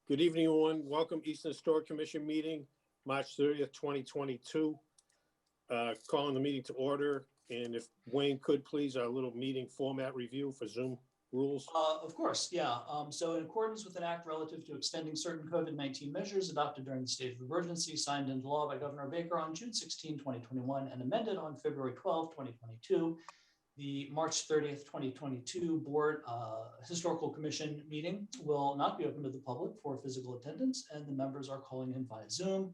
Good evening, everyone. Welcome Easton Historic Commission meeting, March 30th, 2022. Calling the meeting to order. And if Wayne could please, our little meeting format review for Zoom rules. Of course, yeah. So in accordance with an act relative to extending certain COVID-19 measures adopted during the state of emergency, signed into law by Governor Baker on June 16, 2021, and amended on February 12, 2022, the March 30th, 2022 Board Historical Commission meeting will not be open to the public for physical attendance, and the members are calling in via Zoom.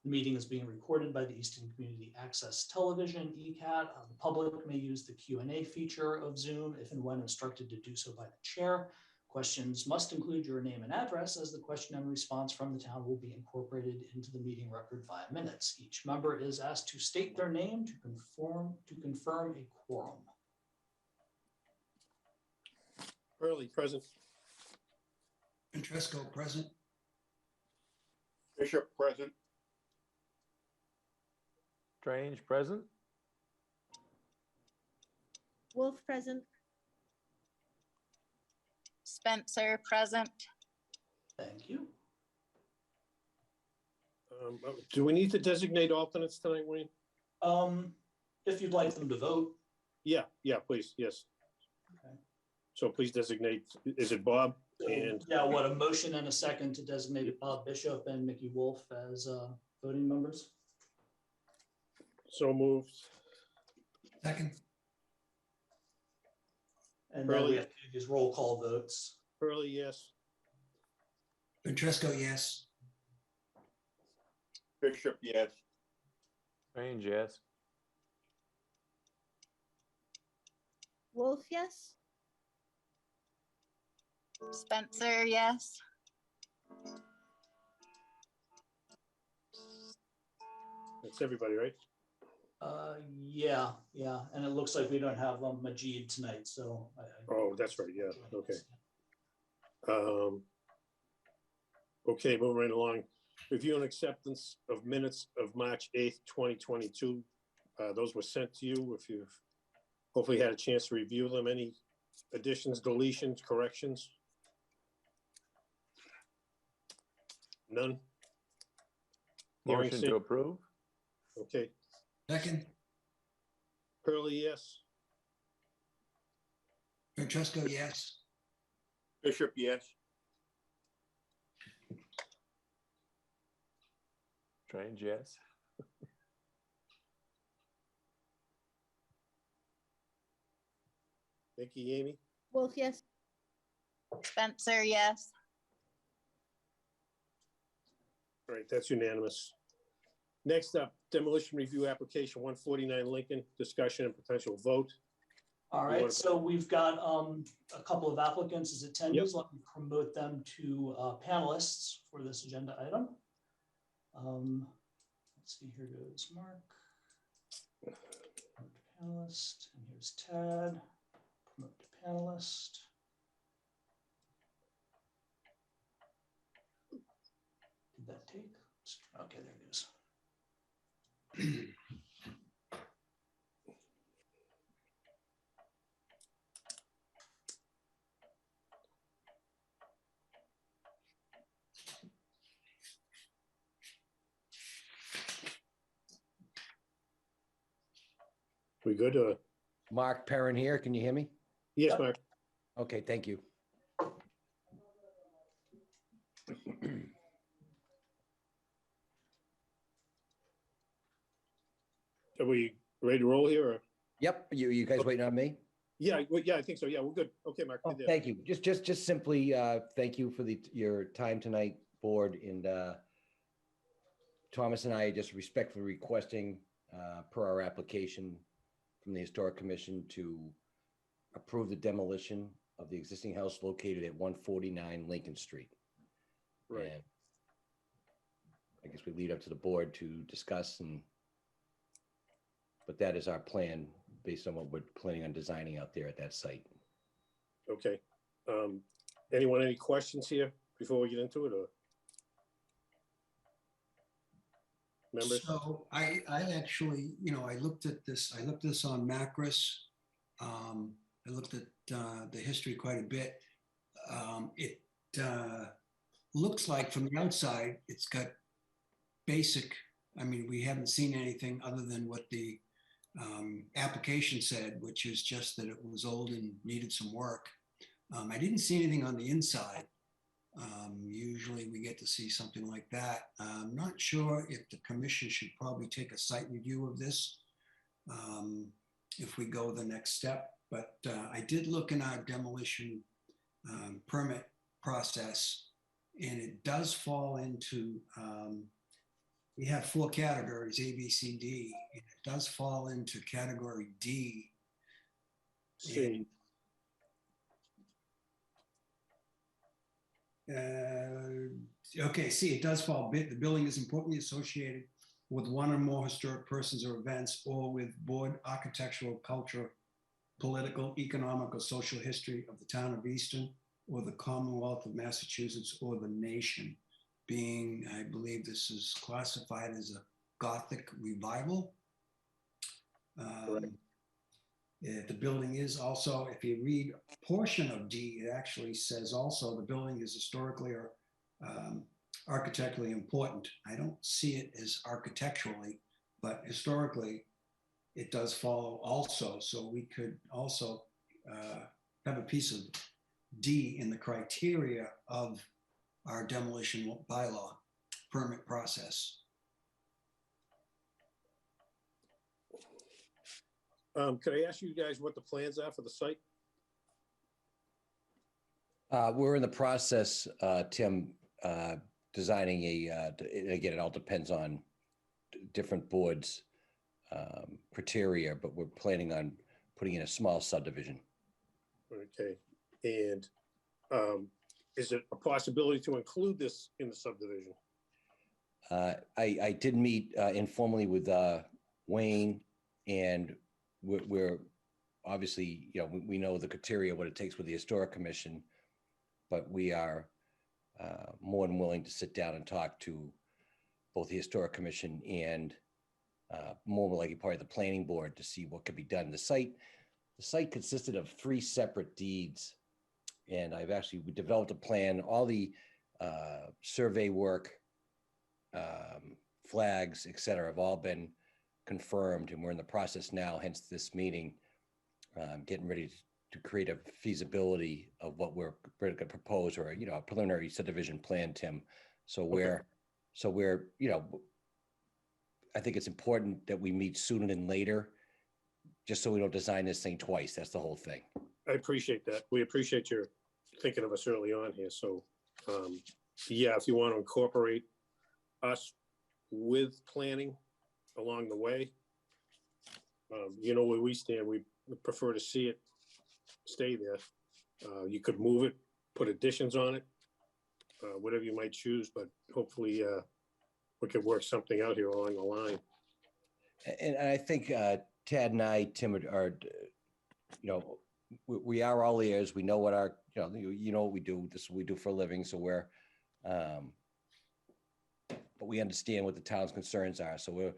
The meeting is being recorded by the Easton Community Access Television, ECAT. The public may use the Q&A feature of Zoom if and when instructed to do so by the chair. Questions must include your name and address, as the question and response from the town will be incorporated into the meeting record via minutes. Each member is asked to state their name to confirm a quorum. Early present. Ventresco present. Bishop present. Strange present. Wolf present. Spencer present. Thank you. Do we need to designate alternates tonight, Wayne? If you'd like them to vote. Yeah, please, yes. Okay. So please designate, is it Bob? And yeah, what, a motion and a second to designate Bob Bishop and Mickey Wolf as voting members? so moved. Second. And then we have to do these roll call votes. Hurley, yes. Ventresco, yes. Bishop, yes. Strange, yes. Wolf, yes. Spencer, yes. That's everybody, right? Yeah, and it looks like we don't have Majid tonight, so. Oh, that's right, yeah, okay. Okay, moving right along. Review and acceptance of minutes of March 8th, 2022. Those were sent to you. If you've hopefully had a chance to review them. Any additions, deletions, corrections? None? Hearing Motion seen. to approve. Okay. Second. Hurley, yes. Ventresco, yes. Bishop, yes. Strange, yes. Nikki, Amy? Wolf, yes. Spencer, yes. All right, that's unanimous. Next up, demolition review application 149 Lincoln, discussion and potential vote. All right, so we've got a couple of applicants as attendees. Let me promote them to panelists for this agenda item. Let's see, here goes Mark. Promote to panelist, and here's Ted. Promote to panelist. Did that take? Okay, there it goes. We good? Mark Perrin here. Can you hear me? Yes, Yep. Mark. Okay, thank you. Are we ready to roll here? Or? Yep, you guys waiting on me? Yeah, well, yeah, I think so. Yeah, we're good. Okay, Mark. Oh, thank you. Just simply thank you for your time tonight, board, and Thomas and I are just respectfully requesting per our application from the Historic Commission to approve the demolition of the existing house located at 149 Lincoln Street. Right. And I guess we lead up to the board to discuss, but that is our plan based on what we're planning on designing out there at that site. Okay. Anyone, any questions here before we get into it, or? Members? So I actually, I looked at this on Macros. I looked at the history quite a bit. looks like from the outside, it's got basic, I mean, we haven't seen anything other than what the application said, which is just that it was old and needed some work. I didn't see anything on the inside. Usually we get to see something like that. I'm not sure if the commission should probably take a site review of this if we go the next step, but I did look in our demolition permit process, and it does fall into, we have 4 categories, A, B, C, D. And it does fall into category D. See, Okay, see, it does fall, the building is importantly associated with one or more historic persons or events, or with board architectural, culture, political, economic, or social history of the town of Easton, or the Commonwealth of Massachusetts, or the nation, being, I believe this is classified as a Gothic revival. Correct. The building is also, if you read a portion of D, it actually says also the building is historically or architecturally important. I don't see it as architecturally, but historically it does follow also. So we could also have a piece of D in the criteria of our demolition bylaw permit process. Could I ask you guys what the plans are for the site? We're in the process, Tim, designing again, it all depends on different boards' criteria, but we're planning on putting in a small subdivision. Okay, and is it a possibility to include this in the subdivision? I did meet informally with Wayne, and we're obviously, we know the criteria, what it takes with the Historic Commission, but we are more than willing to sit down and talk to both the Historic Commission and more likely part of the Planning Board to see what could be done. The site consisted of 3 separate deeds, and we developed a plan. All the survey work, flags, et cetera, have all been confirmed, and we're in the process now, hence this meeting, getting ready to create a feasibility of what we're going to propose, or a preliminary subdivision plan, Tim. So we're I think it's important that we meet sooner than later, just so we don't design this thing twice. That's the whole thing. I appreciate that. We appreciate your thinking of us early on here. So, yeah, if you want to incorporate us with planning along the way, where we stand, we prefer to see it stay there. You could move it, put additions on it, whatever you might choose, but hopefully we could work something out here along the line. And I think Tad and I, Tim, are we are all ears. We know what our, what we do. This is what we do for a living. So we're, but we understand what the town's concerns are. So we're,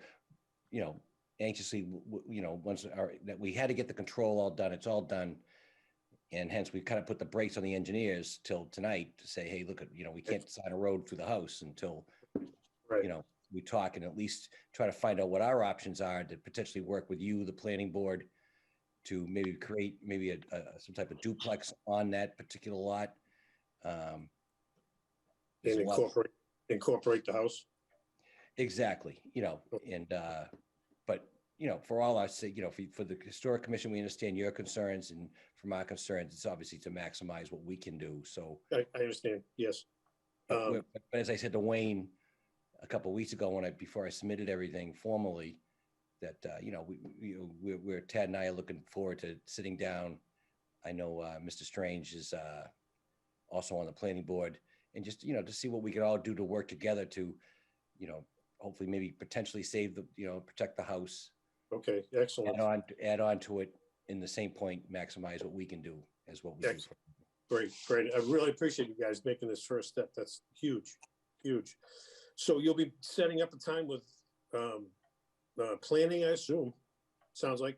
anxiously, once that we had to get the control all done, it's all done. And hence we kind of put the brakes on the engineers till tonight to say, hey, look, we can't design a road through the house until, right. We talk and at least try to find out what our options are to potentially work with you, the planning board, to maybe create some type of duplex on that particular lot. And incorporate the house. Exactly, and but for all our sake, for the Historic Commission, we understand your concerns, and from our concerns, it's obviously to maximize what we can do. So I understand. Yes. But as I said to Wayne a couple of weeks ago, before I submitted everything formally, that we're Tad and I are looking forward to sitting down. I know Mr. Strange is also on the planning board, and just to see what we can all do to work together to, hopefully maybe potentially save the protect the house. Okay, excellent. Add on to it in the same point, maximize what we can do as what we excellent. Do. Great. I really appreciate you guys making this first step. That's huge. So you'll be setting up a time with planning, I assume. Sounds like.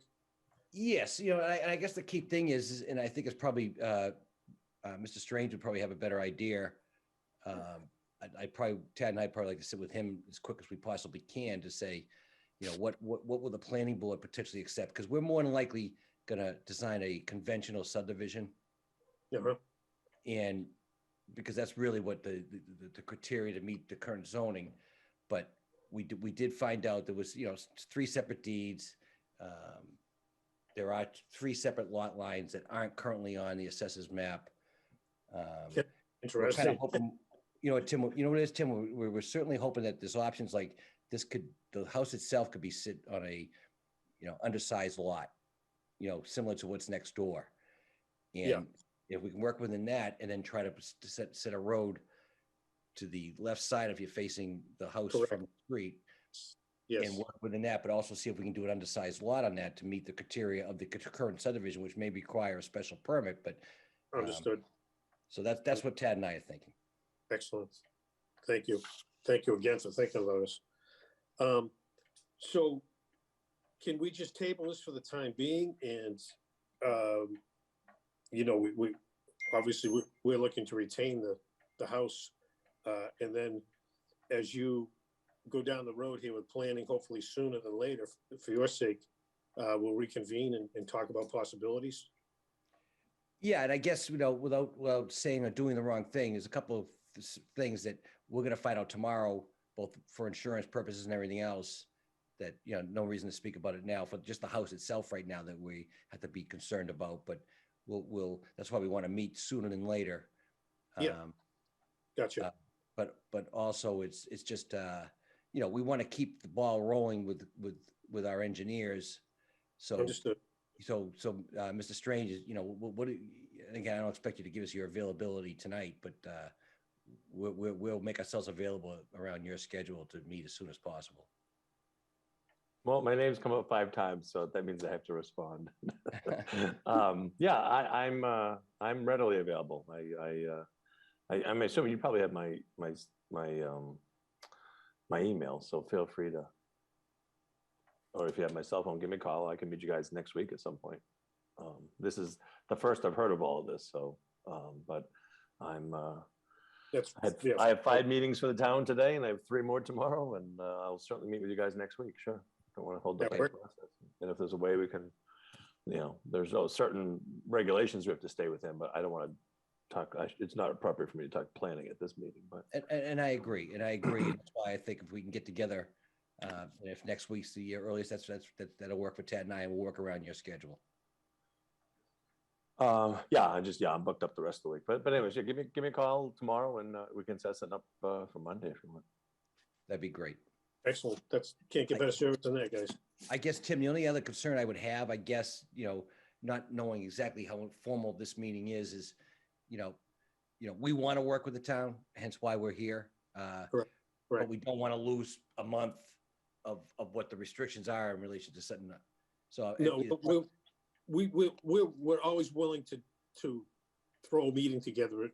Yes, I guess the key thing is, and I think it's probably Mr. Strange would probably have a better idea Tad and I probably like to sit with him as quick as we possibly can to say, what will the planning board potentially accept? Because we're more than likely gonna design a conventional subdivision, Uh-huh. and because that's really what the criteria to meet the current zoning. But we did find out there was, 3 separate deeds. There are 3 separate lot lines that aren't currently on the assessor's map. We're kind Interesting. of hoping, Tim, you know what it is, Tim? We're certainly hoping that there's options like this the house itself could be sit on a, undersized lot, similar to what's next door. And Yeah. if we can work within that and then try to set a road to the left side if you're facing the house Correct. from the street, Yes. and work within that, but also see if we can do an undersized lot on that to meet the criteria of the current subdivision, which may require a special permit, but Understood. so that's what Tad and I are thinking. Excellent. Thank you. Thank you again for thinking about us. So can we just table this for the time being? And, we obviously we're looking to retain the house. And then as you go down the road here with planning, hopefully sooner than later, for your sake, we'll reconvene and talk about possibilities. Yeah, and I guess, without saying or doing the wrong thing, there's a couple of things that we're going to find out tomorrow, both for insurance purposes and everything else, that, no reason to speak about it now for just the house itself right now that we have to be concerned about, but that's why we want to meet sooner than later. Yeah. Gotcha. But also it's just, we want to keep the ball rolling with our engineers. So, Understood. Mr. Strange is, and again, I don't expect you to give us your availability tonight, but we'll make ourselves available around your schedule to meet as soon as possible. Well, my name's come up 5 times, so that means I have to respond. Yeah, I'm readily available. I'm assuming you probably have my email, so feel free to, or if you have my cell phone, give me a call. I can meet you guys next week at some point. This is the first I've heard of all of this, so but I have 5 meetings for the town today, and I have 3 more tomorrow, and I'll certainly meet with you guys next week. Sure, don't want to hold the That paper works. process. And if there's a way we can, there's certain regulations we have to stay within, but I don't want to talk. It's not appropriate for me to talk planning at this meeting. But And I agree. That's why I think if we can get together, if next week's the earliest, that'll work for Ted and I, and we'll work around your schedule. I'm booked up the rest of the week. But anyways, yeah, give me a call tomorrow, and we can set something up for Monday if you want. That'd be great. Excellent. Can't get better service than that, guys. I guess, Tim, the only other concern I would have, I guess, not knowing exactly how formal this meeting is, we want to work with the town, hence why we're here. Correct. Right. But we don't want to lose a month of what the restrictions are in relation to setting up. So No, but we're always willing to throw a meeting together,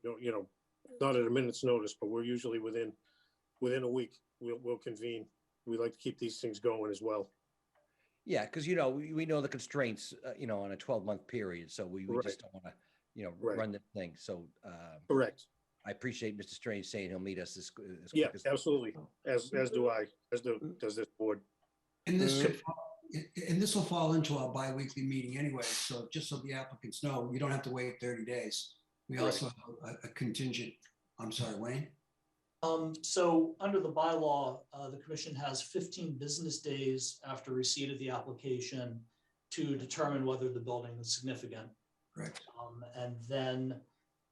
not at a minute's notice, but we're usually within a week, we'll convene. We like to keep these things going as well. Yeah, because, we know the constraints, on a 12-month period. So we Right. just don't want to, Right. run the thing. So Correct. I appreciate Mr. Strange saying he'll meet us as Yeah, quick as. absolutely. As do I, does this board. And this will fall into our bi-weekly meeting anyway, so just so the applicants know, you don't have to wait 30 days. We also have a contingent, I'm sorry, Wayne? So under the bylaw, the commission has 15 business days after receipt of the application to determine whether the building is significant. Correct. And then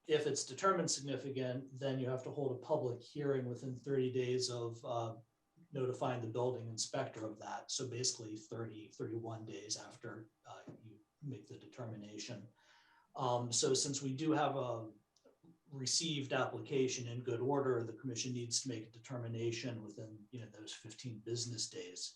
if it's determined significant, then you have to hold a public hearing within 30 days of notifying the building inspector of that. So basically 31 days after you make the determination. So since we do have a received application in good order, the commission needs to make a determination within those 15 business days.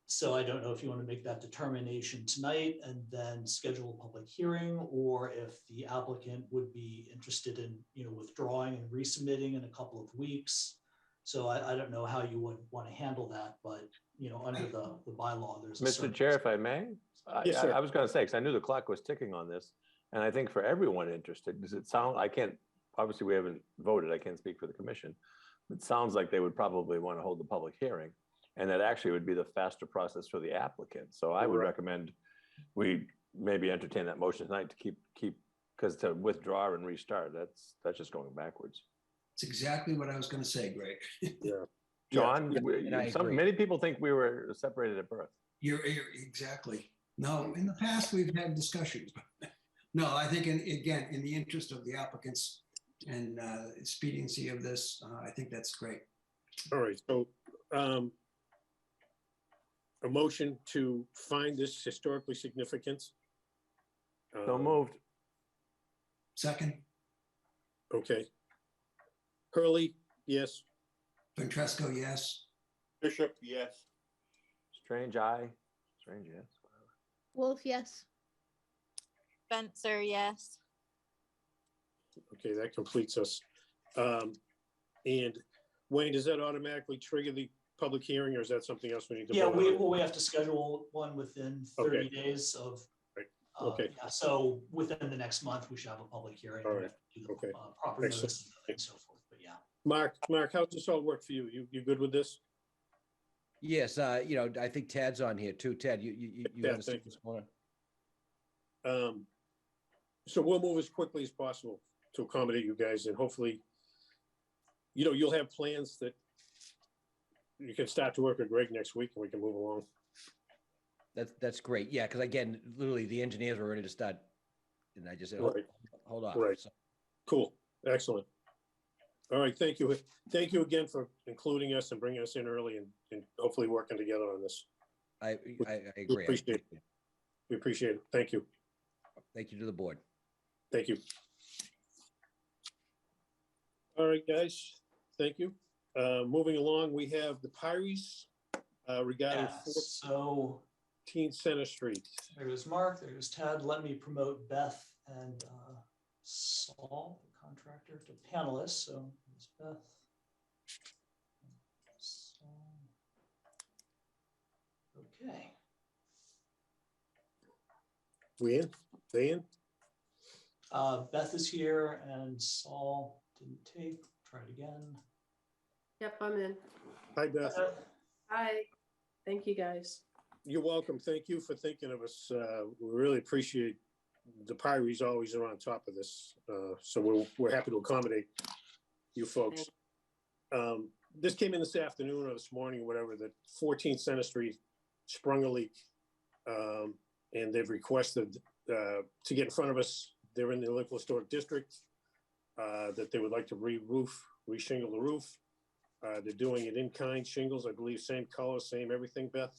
So I don't know if you want to make that determination tonight and then schedule a public hearing, or if the applicant would be interested in withdrawing and resubmitting in a couple of weeks. So I don't know how you would want to handle that, but under the bylaw, there's a Mr. Chair, if I may, Yes, sir. I was going to say, because I knew the clock was ticking on this, and I think for everyone interested, does it sound? I can't obviously we haven't voted, I can't speak for the commission. It sounds like they would probably want to hold the public hearing, and that actually would be the faster process for the applicant. So I would Correct. recommend we maybe entertain that motion tonight to keep, because to withdraw and restart, that's just going backwards. It's exactly what I was gonna say, Greg. John, and I agree. many people think we were separated at birth. You're exactly. No, in the past, we've had discussions. No, I think again, in the interest of the applicants and expediency of this, I think that's great. All right, so a motion to find this historically significant. So moved. Second, Okay. Hurley, yes. Ventresco, yes. Bishop, yes. Strange eye. Strange, yes. Wolf, yes. Spencer, yes. Okay, that completes us. And Wayne, does that automatically trigger the public hearing, or is that something else we need to? Yeah, vote on? we have to schedule one within 30 days of. Right. Okay. Yeah, so within the next month, we should have a public hearing. All We right. have to do, Okay. Proper Excellent. notice and so forth, but yeah. Mark, how's this all work for you? You good with this? Yes, I think Tad's on here too. Tad, you Yeah, want to say thank you. this morning? So we'll move as quickly as possible to accommodate you guys, and hopefully, you'll have plans that you can start to work with Greg next week, and we can move along. That's great. Yeah, because again, literally the engineers were ready to start, and I just said, Right. hold on. Right. So, Cool, excellent. All right, thank you. Thank you again for including us and bringing us in early and hopefully working together on this. I agree. appreciate it. We appreciate it. Thank you. Thank you to the board. Thank you. All right, guys, thank you. Moving along, we have the Pyries regarding Yeah, so 14 Center Street. there goes Mark, there goes Tad. Let me promote Beth and Saul, the contractor, to panelists. So there's Beth. Saul. Okay. We in? They in? Beth is here and Saul didn't take. Try it again. Yep, I'm in. Hi, Beth. Hi. Thank you, guys. You're welcome. Thank you for thinking of us. We really appreciate the Pyries always are on top of this. So we're happy to accommodate you folks. This came in this afternoon or this morning or whatever, that 14 Center Street sprung a leak. And they've requested to get in front of us. They're in the local historic district, that they would like to re-shingle the roof. They're doing it in kind shingles, I believe, same color, same everything, Beth?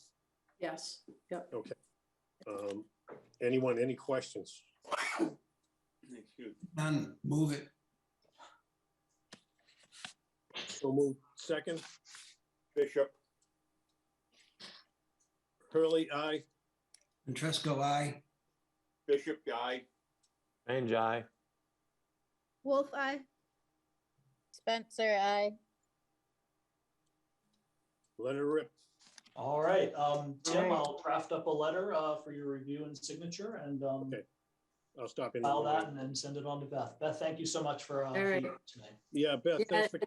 Yes. Yep. Okay. Anyone, any questions? Excuse me. None, move it. So move second. Bishop, Hurley, aye. Ventresco, aye. Bishop, aye. Strange eye. Wolf, I. Spencer, I. Let it rip. All right, Tim, right. I'll draft up a letter for your review and signature and Okay. I'll stop in. file that and then send it on to Beth. Beth, thank you so much for right. tonight. Yeah, Beth, thanks for.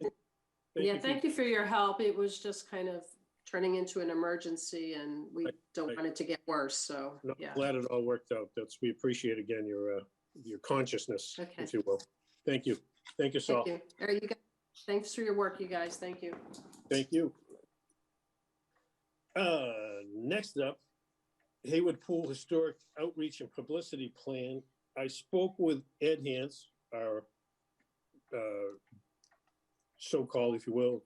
Thank you for your help. It was just kind of turning into an emergency and we don't want it to get worse. So, No, yeah. glad it all worked out. We appreciate again your consciousness, Okay. if you will. Thank you. Thank you, Saul. Thank you. All right, you guys, thanks for your work, you guys. Thank you. Thank you. Next up, Hayward Pool Historic Outreach and Publicity Plan. I spoke with Ed Hans, our so-called, if you will,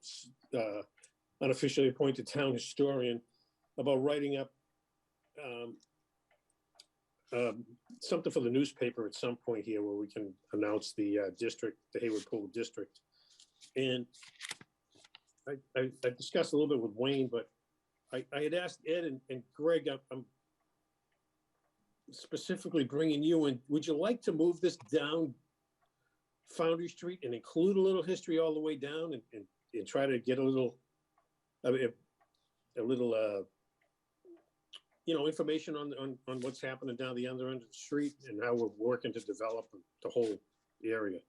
unofficially appointed town historian, about writing up something for the newspaper at some point here where we can announce the district, the Hayward Pool District. And I discussed a little bit with Wayne, but I had asked Ed and Greg, I'm specifically bringing you in. Would you like to move this down Foundry Street and include a little history all the way down and try to get a little, information on what's happening down the other end of the street and how we're working to develop the whole area?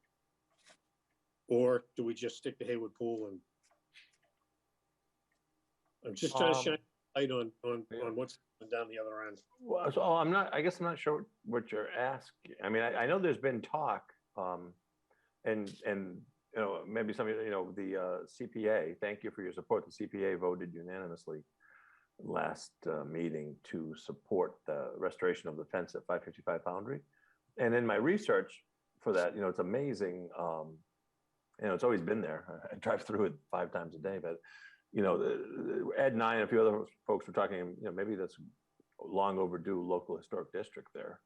Or do we just stick to Hayward Pool and? I'm just trying to shine light on what's down the other end. Well, so I guess I'm not sure what you're asking. I mean, I know there's been talk, and you know, maybe some of you know, the CPA, thank you for your support. The CPA voted unanimously last meeting to support the restoration of the fence at 555 Foundry. And in my research for that, you know, it's amazing. You know, it's always been there. I drive through it 5 times a day, but you know, Ed and I and a few other folks were talking, you know, maybe that's long overdue local historic district there.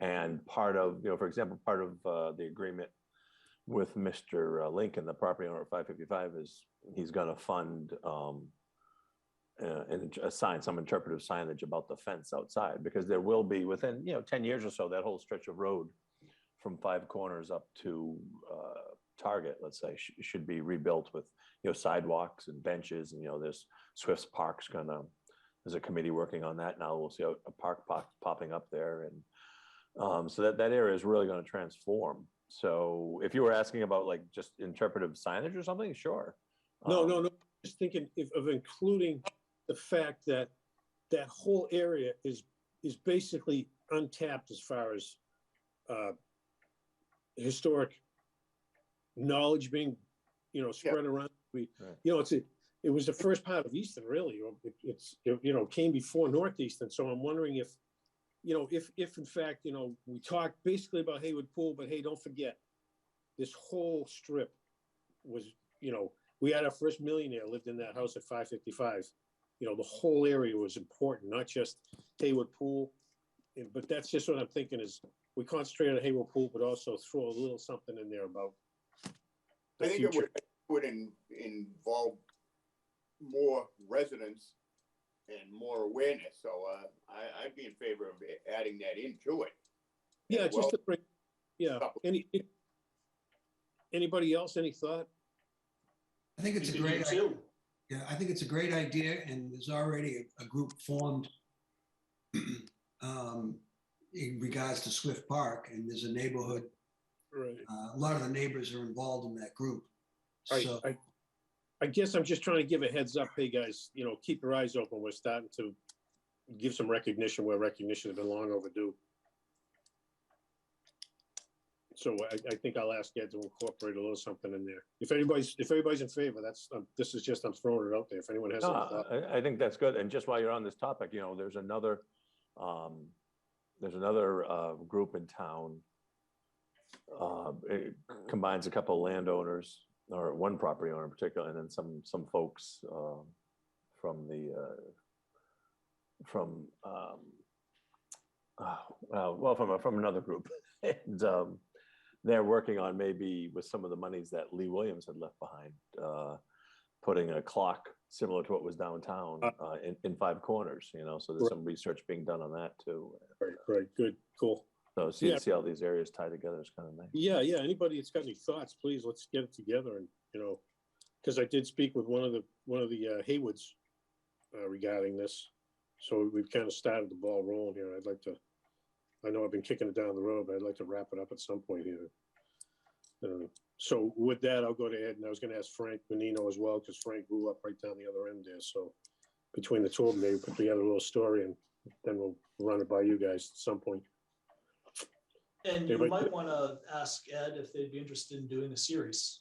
And part of, you know, for example, part of the agreement with Mr. Lincoln, the property owner at 555, is he's going to fund and assign some interpretive signage about the fence outside, because there will be within, you know, 10 years or so, that whole stretch of road from Five Corners up to Target, let's say, should be rebuilt with, you know, sidewalks and benches, and you know, there's Swift's Park's there's a committee working on that now. We'll see a park popping up there, and so that area is really going to transform. So if you were asking about like just interpretive signage or something, sure. No. Just thinking of including the fact that that whole area is basically untapped as far as historic knowledge being, you know, spread around. You know, it was the first part of Easton, really. You know, came before Northeastern. So I'm wondering if, you know, if in fact, you know, we talk basically about Hayward Pool, but hey, don't forget, this whole strip was, you know, we had our first millionaire lived in that house at 555. You know, the whole area was important, not just Hayward Pool. But that's just what I'm thinking is we concentrate on Hayward Pool, but also throw a little something in there about the I think future. it would involve more residents and more awareness. So I'd be in favor of adding that into it. Yeah, And just to bring, yeah. Couple. Anybody else, any thought? I think it's a You great do idea. too. Yeah, I think it's a great idea, and there's already a group formed in regards to Swift Park, and there's a neighborhood. Right. A lot of the neighbors are involved in that group. So I guess I'm just trying to give a heads up. Hey guys, you know, keep your eyes open. We're starting to give some recognition where recognition has been long overdue. So I think I'll ask Ed to incorporate a little something in there. If everybody's in favor, that's this is just I'm throwing it out there. If anyone has any thought. I think that's good. And just while you're on this topic, you know, there's another group in town. It combines a couple of landowners, or one property owner in particular, and then some folks from another group, and they're working on, maybe with some of the monies that Lee Williams had left behind, putting a clock similar to what was downtown in Five Corners. You know, so there's some research being done on that too. Right, good, cool. So see how these areas tie together is kind of nice. Yeah. Anybody that's got any thoughts, please, let's get it together. And, you know, because I did speak with one of the Haywoods regarding this. So we've kind of started the ball rolling here. I know I've been kicking it down the road, but I'd like to wrap it up at some point here. So with that, I'll go to Ed, and I was going to ask Frank Menino as well, because Frank grew up right down the other end there. So between the two of them, maybe put together a little story, and then we'll run it by you guys at some point. And you might want to ask Ed if they'd be interested in doing a series.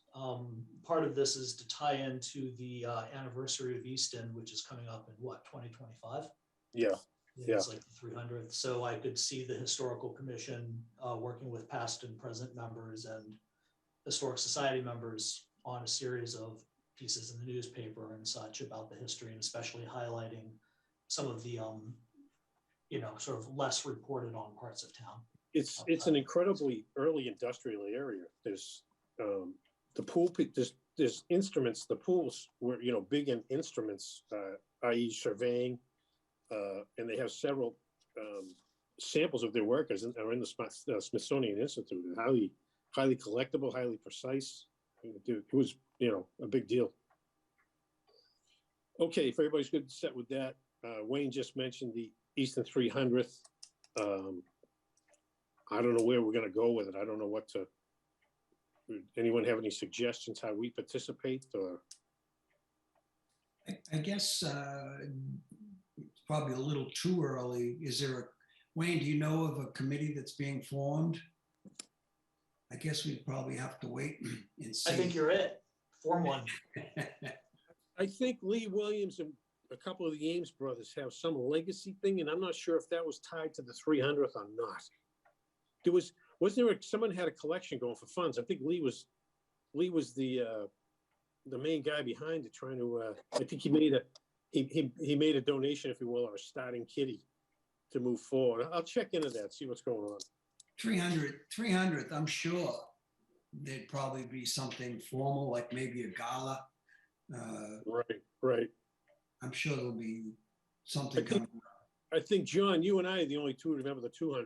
Part of this is to tie into the anniversary of Easton, which is coming up in what, 2025? Yeah. It's like the 300th. So I could see the Historical Commission working with past and present members and Historic Society members on a series of pieces in the newspaper and such about the history, and especially highlighting some of the, you know, sort of less reported on parts of town. It's an incredibly early industrial area. There's the pool, there's instruments. The pools were, you know, big in instruments, i.e. surveying, and they have several samples of their workers are in the Smithsonian Institute, and highly collectible, highly precise. It was, you know, a big deal. Okay, if everybody's good set with that, Wayne just mentioned the Easton 300th. I don't know where we're going to go with it. I don't know what to. anyone have any suggestions how we participate or? I guess it's probably a little too early. Is there a, Wayne, do you know of a committee that's being formed? I guess we'd probably have to wait and see. I think you're it. Form one. I think Lee Williams and a couple of the Ames brothers have some legacy thing, and I'm not sure if that was tied to the 300th or not. Wasn't there someone had a collection going for funds? I think Lee was the main guy behind it, trying to. I think he made a donation, if you will, or a starting kitty to move forward. I'll check into that, see what's going on. 300th, I'm sure there'd probably be something formal, like maybe a gala. Right. I'm sure there'll be something coming up. I think, John, you and I are the only two who remember the 200th.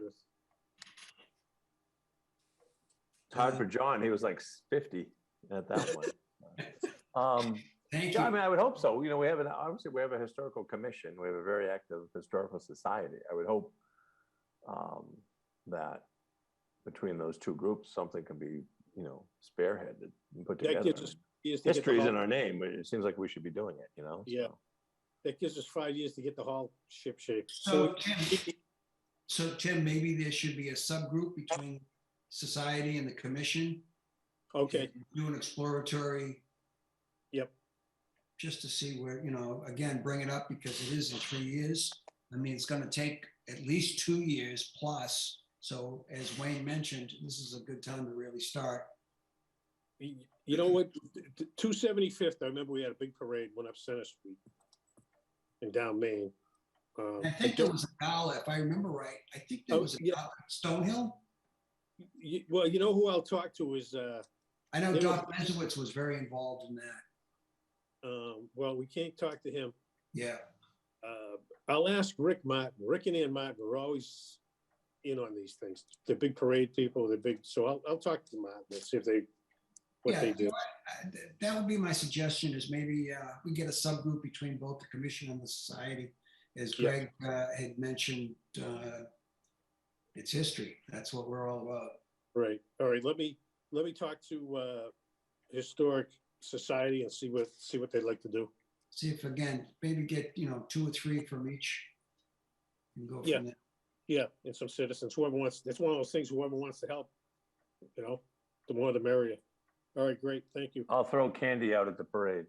It's hard for John. He was like 50 at that one. Thank Yeah, I you. mean, I would hope so. You know, obviously we have a historical commission. We have a very active historical society. I would hope that between those two groups, something can be, you know, spearheaded and put together. That gives us years to get the History is in hall- our name, but it seems like we should be doing it, you know? Yeah. So. That gives us 5 years to get the hall ship shape. So Tim, maybe there should be a subgroup between society and the commission. Okay, Do an exploratory. Yep. Just to see where, you know, again, bring it up because it is in 3 years. I mean, it's gonna take at least 2 years plus. So as Wayne mentioned, this is a good time to really start. you know what, 275th, I remember we had a big parade, went up Center Street and down Main. I think there was a gala, if I remember right. I think there was a yeah. gala at Stonehill. Well, you know who I'll talk to is, I know There was- Doc Mezowitz was very involved in that. well, we can't talk to him. Yeah. I'll ask Rick Martin. Rick and Ann Martin are always in on these things. They're big parade people, they're big, so I'll talk to Martin and see if what they You do. know what? That would be my suggestion is maybe we get a subgroup between both the commission and the society. As Yeah. Greg had mentioned, it's history. That's what we're all about. Right, all right, let me talk to Historic Society and see what they'd like to do. See if, again, maybe get, 2 or 3 from each and go Yeah. from there. Yeah, and some citizens, whoever wants, that's one of those things, whoever wants to help, the more the merrier. All right, great, thank you. I'll throw candy out at the parade.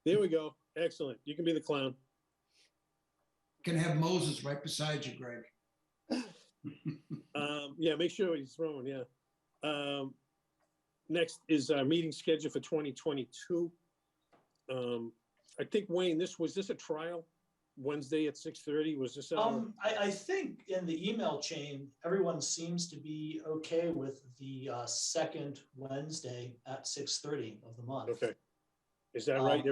There we go, excellent, you can be the clown. Gonna have Moses right beside you, Greg. Yeah, make sure he's throwing, yeah. Next is our meeting schedule for 2022. I think, Wayne, was this a trial? Wednesday at 6:30, was this? I think in the email chain, everyone seems to be okay with the second Wednesday at 6:30 of the month. Okay, is that right?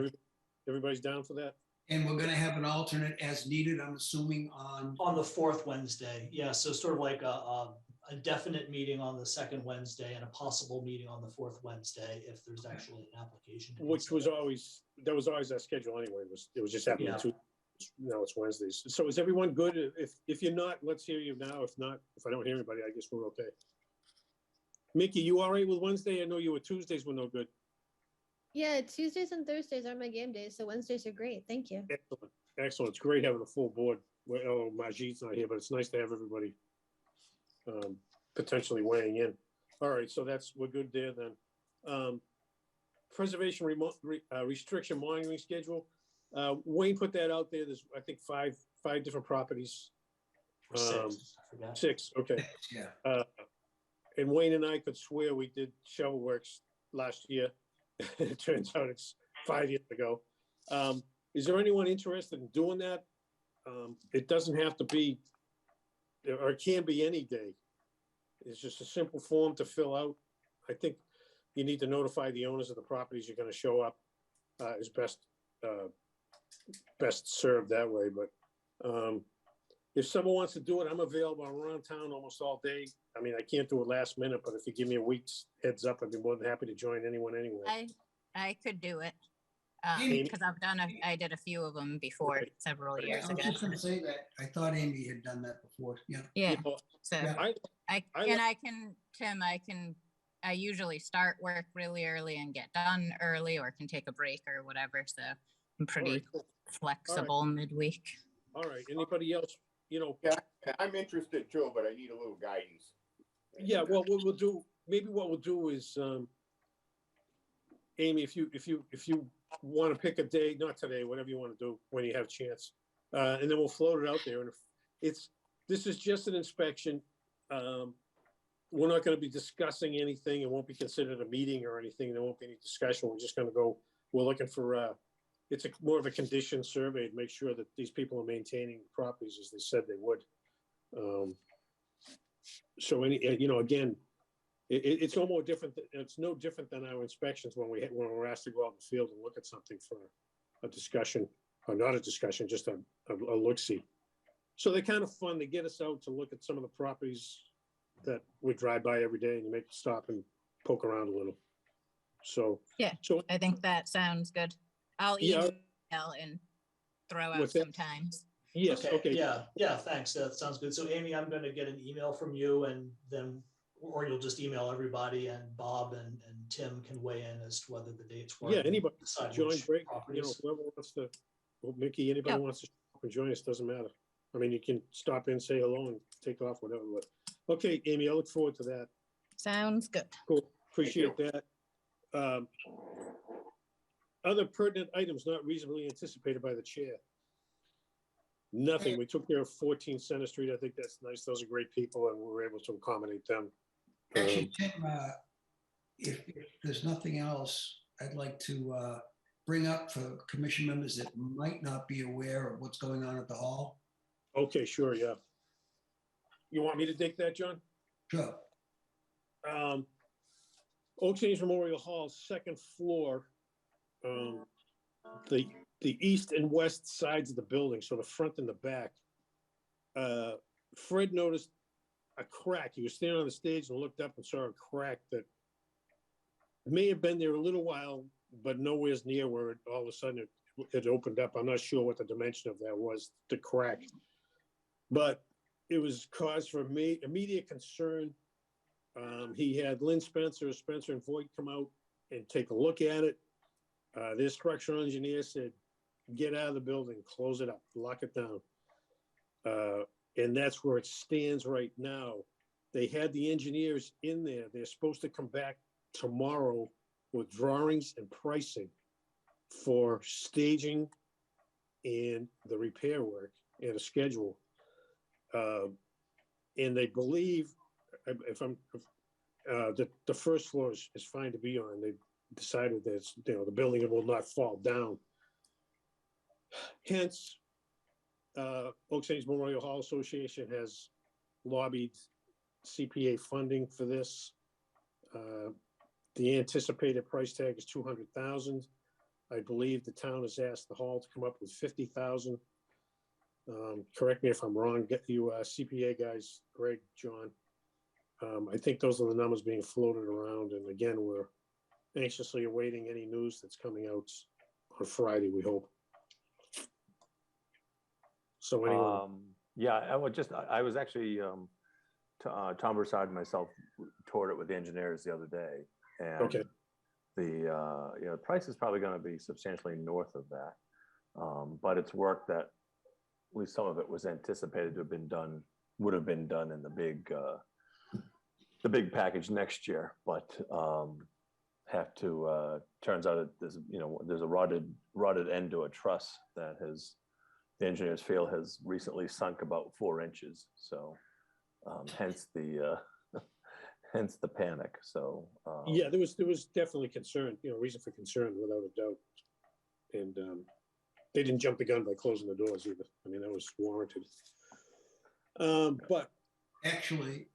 Everybody's down for that? And we're gonna have an alternate as needed, I'm assuming On the fourth Wednesday, yeah, so sort of like a definite meeting on the second Wednesday and a possible meeting on the fourth Wednesday if there's actually an application. to Which was consider. always our schedule anyway, it was just happening Yeah. now it's Wednesdays. So is everyone good? If you're not, let's hear you now. If not, if I don't hear anybody, I guess we're okay. Mickey, you all right with Wednesday? I know you were Tuesdays were no good. Yeah, Tuesdays and Thursdays are my game days, so Wednesdays are great. Thank you. Excellent. It's great having a full board. Well, Majid's not here, but it's nice to have everybody potentially weighing in. All right, so we're good there then. Preservation restriction monitoring schedule. Wayne put that out there. There's, I think, five different properties. Or six, I forgot. 6, okay. Yeah. And Wayne and I could swear we did shovel works last year. It turns out it's 5 years ago. Is there anyone interested in doing that? It doesn't have to be, or it can be any day. It's just a simple form to fill out. I think you need to notify the owners of the properties you're going to show up is best served that way. But if someone wants to do it, I'm available. I'm around town almost all day. I mean, I can't do it last minute, but if you give me a week's heads up, I'd be more than happy to join anyone anywhere. I could do it. Amy- Because I did a few of them before Right. several I years was ago. just gonna say that. I thought Amy had done that before. Yeah. Yeah, You know, so Yeah. I I can, Tim, I can I usually start work really early and get done early, or can take a break or whatever. So I'm pretty cool. flexible midweek. All right, anybody else, you know? Yeah, I'm interested too, but I need a little guidance. Yeah, well, what we'll do, maybe what we'll do is, Amy, if you want to pick a day, not today, whatever you want to do when you have a chance, and then we'll float it out there. And if this is just an inspection, we're not going to be discussing anything. It won't be considered a meeting or anything. There won't be any discussion. We're just going to go, we're looking for, it's more of a condition survey to make sure that these people are maintaining the properties as they said they would. So again, it's no more different. It's no different than our inspections when we're asked to go out in the field and look at something for a discussion, or not a discussion, just a look-see. So they're kind of fun. They get us out to look at some of the properties that we drive by every day, and you make a stop and poke around a little. So Yeah, so I think that sounds good. I'll email and throw out some times. Yes. Okay. Yeah. Thanks. That sounds good. So Amy, I'm going to get an email from you, and then, or you'll just email everybody, and Bob and Tim can weigh in as to whether the dates work. Yeah. Anybody, John, Greg, properties. whoever wants to, well, Mickey, anybody wants to stop and join us, doesn't matter. I mean, you can stop in, say hello, and take off, whatever. But okay, Amy, I look forward to that. Sounds good. Cool. Appreciate that. Other pertinent items not reasonably anticipated by the chair. Nothing. We took care of 14 Center Street. I think that's nice. Those are great people, and we were able to accommodate them. Actually, Tim, if there's nothing else, I'd like to bring up for commission members that might not be aware of what's going on at the hall. Okay, sure, yeah. You want me to take that, John? Sure. Oak James Memorial Hall, second floor, the east and west sides of the building, so the front and the back. Fred noticed a crack. He was standing on the stage and looked up and saw a crack that may have been there a little while, but nowhere's near where it, all of a sudden it opened up. I'm not sure what the dimension of that was, the crack, but it was cause for immediate concern. He had Lynn Spencer and Voight come out and take a look at it. Their structural engineer said, get out of the building, close it up, lock it down. And that's where it stands right now. They had the engineers in there. They're supposed to come back tomorrow with drawings and pricing for staging and the repair work and a schedule. And they believe, that the first floor is fine to be on. They decided that the building will not fall down. Hence, Oak Saints Memorial Hall Association has lobbied CPA funding for this. The anticipated price tag is $200,000. I believe the town has asked the hall to come up with $50,000. Correct me if I'm wrong. Get you CPA guys, Greg, John. I think those are the numbers being floated around. And again, we're anxiously awaiting any news that's coming out on Friday, we hope. So anyway. Yeah, I was actually, Tom Broussard and myself toured it with the engineers the other day. And okay. The price is probably going to be substantially north of that. But it's work that at least some of it was anticipated to have been done, would have been done in the big package next year, but turns out there's a rotted end to a truss that the engineers feel has recently sunk about 4 inches. So hence the panic. So yeah, there was definitely concern, reason for concern without a doubt. And they didn't jump the gun by closing the doors either. I mean, that was warranted. But actually,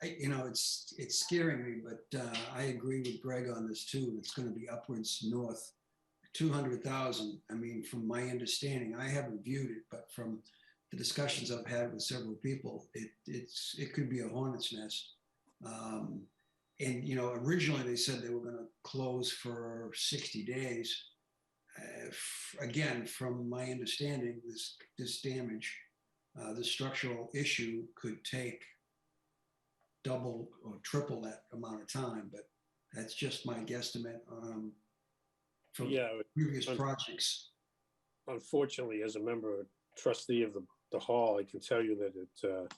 it's scaring me, but I agree with Greg on this too. It's going to be upwards north, 200,000. I mean, from my understanding, I haven't viewed it, but from the discussions I've had with several people, it could be a hornet's nest. And originally they said they were going to close for 60 days. Again, from my understanding, this damage, the structural issue could take double or triple that amount of time, but that's just my guesstimate from Yeah, previous un- projects. unfortunately, as a member, trustee of the hall, I can tell you that it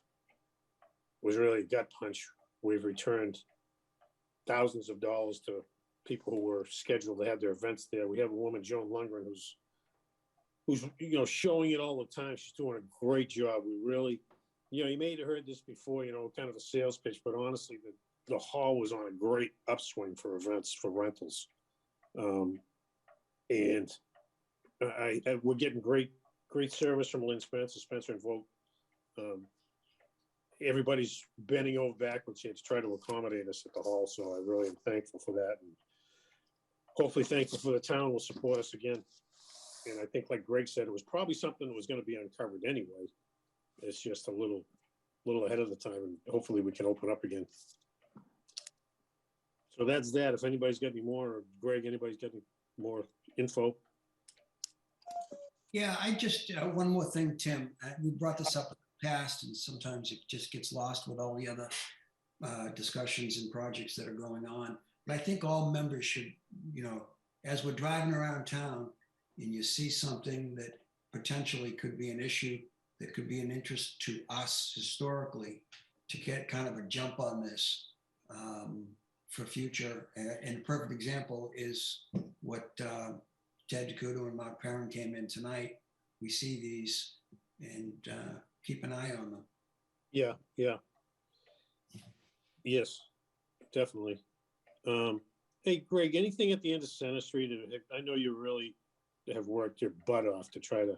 was really a gut punch. We've returned thousands of dollars to people who were scheduled to have their events there. We have a woman, Joan Lundgren, who's showing it all the time. She's doing a great job. We really, you may have heard this before, kind of a sales pitch, but honestly, the hall was on a great upswing for events, for rentals. And we're getting great service from Lynn Spencer and Vogt. Everybody's bending over backwards here to try to accommodate us at the hall, so I really am thankful for that. And hopefully thankful for the town will support us again. And I think, like Greg said, it was probably something that was going to be uncovered anyway. It's just a little ahead of the time, and hopefully we can open up again. So that's that. If anybody's got any more, or Greg, anybody's got any more info? Yeah, I just, one more thing, Tim. We brought this up in the past, and sometimes it just gets lost with all the other discussions and projects that are going on. But I think all members should, as we're driving around town and you see something that potentially could be an issue, that could be an interest to us historically, to get kind of a jump on this for future. And a perfect example is what Ted DeCudo and Mark Perrin came in tonight. We see these and keep an eye on them. Yeah. Yes, definitely. Hey, Greg, anything at the end of Center Street? I know you really have worked your butt off to try to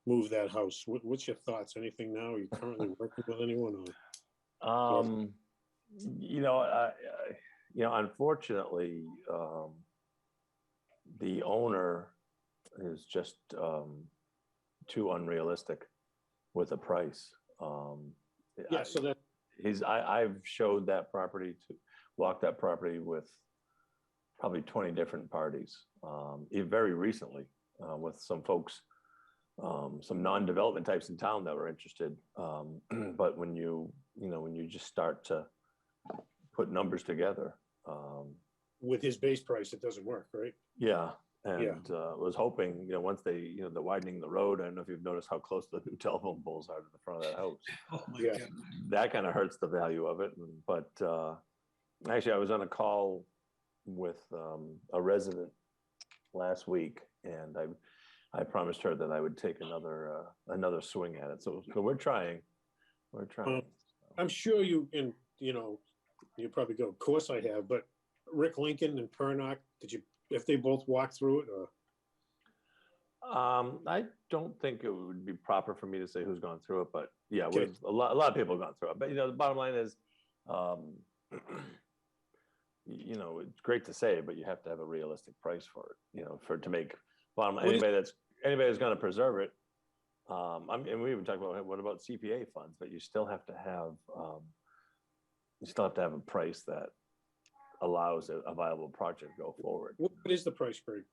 move that house. What's your thoughts? Anything now? Are you currently working with anyone? Unfortunately, the owner is just too unrealistic with the price. Yeah, so that I've showed that property walked that property with probably 20 different parties, very recently, with some folks, some non-development types in town that were interested. But when you just start to put numbers together, with his base price, it doesn't work, right? Yeah. And was hoping, once the widening the road, I don't know if you've noticed how close the new telephone poles are to the front of that house. Oh my Yeah. God. That kind of hurts the value of it. But actually, I was on a call with a resident last week, and I promised her that I would take another swing at it. So we're trying. We're trying. I'm sure you probably go, of course I have, but Rick Lincoln and Pernock, if they both walked through it, or? I don't think it would be proper for me to say who's gone through it, but yeah, Okay. a lot of people have gone through it. But the bottom line is, it's great to say, but you have to have a realistic price for it. For it to make bottom line. Anybody that's going to preserve it. And we even talked about what about CPA funds, but you still have to have a price that allows a viable project to go forward. What is the price, Greg?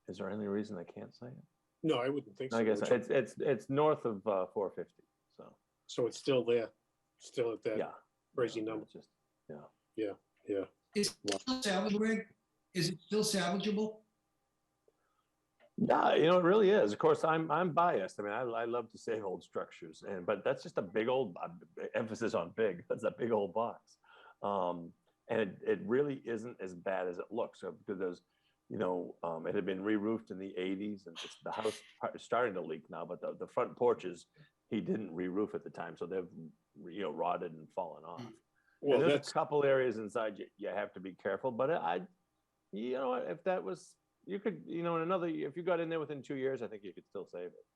Is there any reason I can't say it? No, I wouldn't think so. I guess it's north of 450. So it's still there, still at that crazy number. It's just Yeah. Is it still salvageable, Greg? Is it still salvageable? Yeah, it really is. Of course, I'm biased. I mean, I love to save old structures, but that's just a big old emphasis on big. That's a big old box, and it really isn't as bad as it looks. So because there's, it had been re-roofed in the '80s, and the house is starting to leak now. But the front porches, he didn't re-roof at the time, so they've rotted and fallen off. Well, and there's that's a couple areas inside you have to be careful. But if that was. You could, if you got in there within 2 years, I think you could still save it.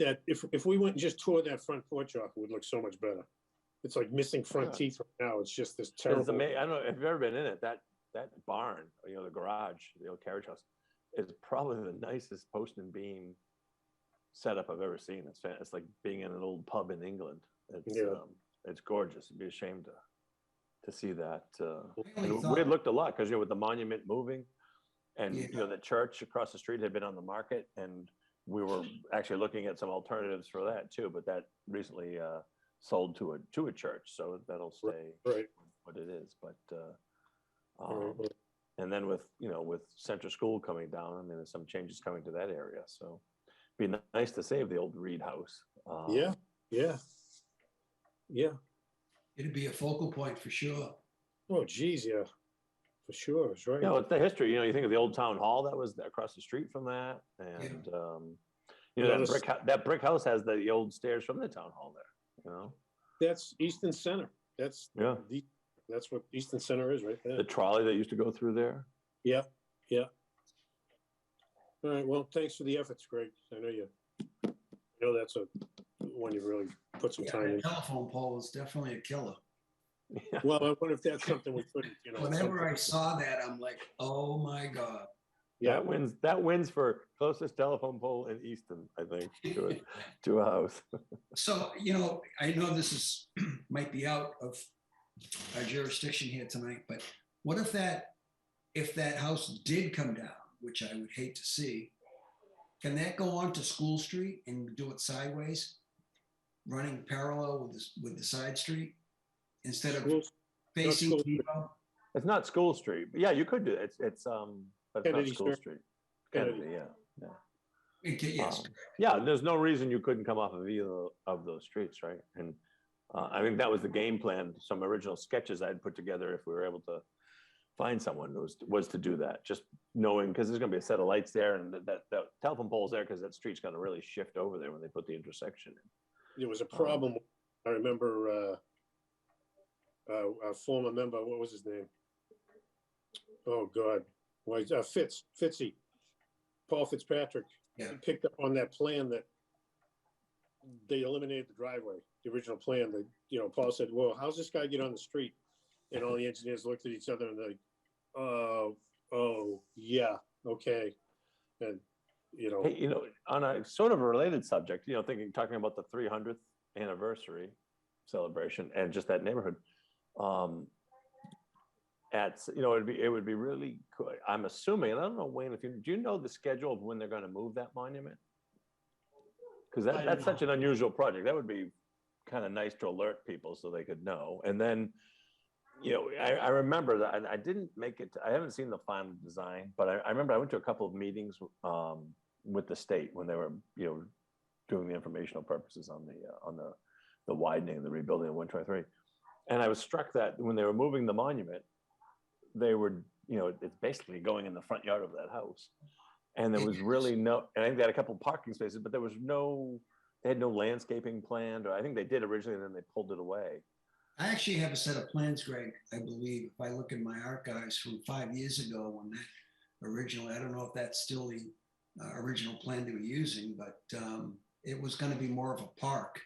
that if we went and just tore that front porch off, it would look so much better. It's like missing front teeth right now. It's just this terrible. I don't know if you've ever been in it. That barn, the garage, the old carriage house, is probably the nicest post and beam setup I've ever seen. It's like being in an old pub in England. It's gorgeous. It'd be a shame to see that. It looked a lot because with the monument moving. And the church across the street had been on the market, and we were actually looking at some alternatives for that too, but that recently sold to a church, so that'll stay Right. what it is. But Right. and then with with Central School coming down, I mean, there's some changes coming to that area, so it'd be nice to save the old Reed House. Yeah, yeah, yeah. It'd be a focal point for sure. Oh, geez, yeah, for sure, that's right. It's the history. You think of the old town hall that was across the street from that, and that brick house has the old stairs from the town hall there. That's Easton Center. That's that's what Easton Center is right there. The trolley that used to go through there. Yeah, yeah. All right, well, thanks for the efforts, Greg. I know that's a one you really put some time The in. telephone pole is definitely a killer. Yeah. Well, I wonder if that's something we couldn't, Whenever I saw that, I'm like, oh my God. Yeah. That wins for closest telephone pole in Easton, I think, to a house. So, I know this might be out of our jurisdiction here tonight, but what if that house did come down, which I would hate to see, can that go on to School Street and do it sideways, running parallel with the side street instead of facing School Depot? It's not School Street, but yeah, you could do it. It's but it's Kennedy not School Street. Street. Kennedy. Yes. Yeah, there's no reason you couldn't come off of either of those streets, right? And I think that was the game plan. Some original sketches I'd put together, if we were able to find someone, was to do that. Just knowing, because there's going to be a set of lights there, and that telephone pole's there because that street's going to really shift over there when they put the intersection in. There was a problem. I remember a former member. What was his name? Oh God, Fitzy, Paul Fitzpatrick. Yeah. He picked up on that plan that they eliminated the driveway. The original plan that Paul said, "Well, how's this guy get on the street?" And all the engineers looked at each other and like, "Oh, yeah, okay." And Hey, on a sort of a related subject, talking about the 300th anniversary celebration and just that neighborhood, it would be really cool. I'm assuming, and I don't know, Wayne, do you know the schedule of when they're going to move that monument? Because that's such an unusual project. That would be kind of nice to alert people so they could know. And then, I remember that I didn't make it. I haven't seen the final design, but I remember I went to a couple of meetings with the state when they were, doing the informational purposes on the widening and the rebuilding of 123. And I was struck that when they were moving the monument, they were, it's basically going in the front yard of that house. And there was really and I think they had a couple of parking spaces, but they had no landscaping planned, or I think they did originally, and then they pulled it away. I actually have a set of plans, Greg, I believe, if I look in my archives from 5 years ago when that originally, I don't know if that's still the original plan they were using, but it was going to be more of a park.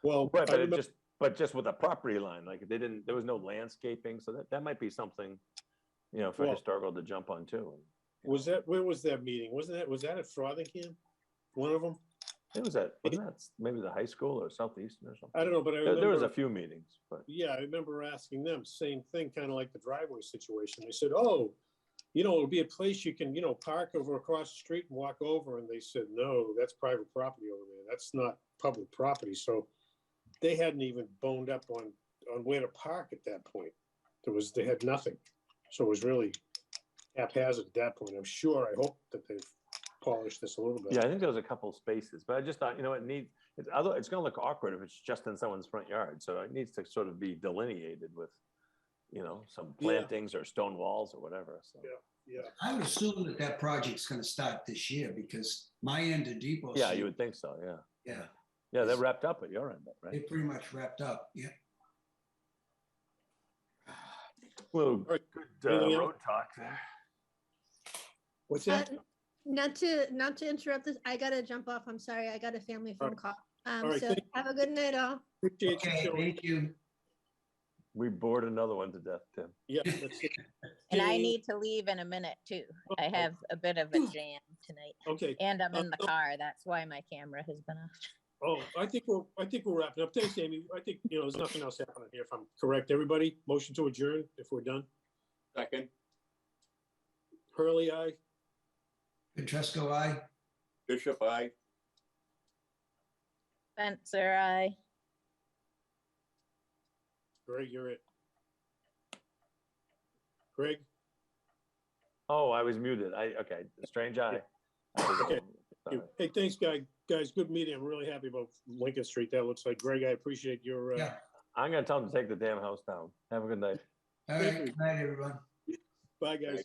well, Right, but just with a property line, like there was no landscaping, so that might be something, for historical to jump on too. where was that meeting? Was that at Frothingham? One of them? It was wasn't that maybe the high school or Southeastern or something? I don't know, but I remember, there was a few meetings, but yeah, I remember asking them, same thing, kind of like the driveway situation. They said, "Oh, it'll be a place you can, park over across the street and walk over." And they said, "No, that's private property over there. That's not public property." So they hadn't even boned up on where to park at that point. They had nothing. So it was really haphazard at that point. I hope that they've polished this a little bit. yeah, I think there was a couple of spaces, but I just thought, it's going to look awkward if it's just in someone's front yard. So it needs to sort of be delineated with, some plantings or stone walls or whatever. So Yeah. I would assume that project's going to start this year because my end of Depot. yeah, you would think so. Yeah. Yeah, Yeah, they're wrapped up at your end, right? they pretty much wrapped up. Yeah. Well, right. good Anything road else? talk there. What's that? Not to interrupt this, I gotta jump off. I'm sorry. I got a family phone call. right, So thank have a good night, all. Appreciate Okay, you. thank you. We bored another one to death, Tim. Yeah. That's it. And I Jane. need to leave in a minute too. I have a bit of a jam tonight, Okay. and I'm in the car. That's why my camera has been off. Oh, I think we're wrapping up. Thanks, Amy. I think, there's nothing else happening here, if I'm correct. Everybody, motion to adjourn if we're done. Second. Hurley, aye. Petresco, aye. Bishop, aye. Spencer, I. Greg, you're it. Greg? Oh, I was muted. Okay, strange eye. Okay. Hey, thanks, guys. Good meeting. I'm really happy about Lincoln Street. That looks like, Greg, I appreciate your, Yeah. I'm gonna tell them to take the damn house down. Have a good night. All right, good night, everyone. Bye, guys.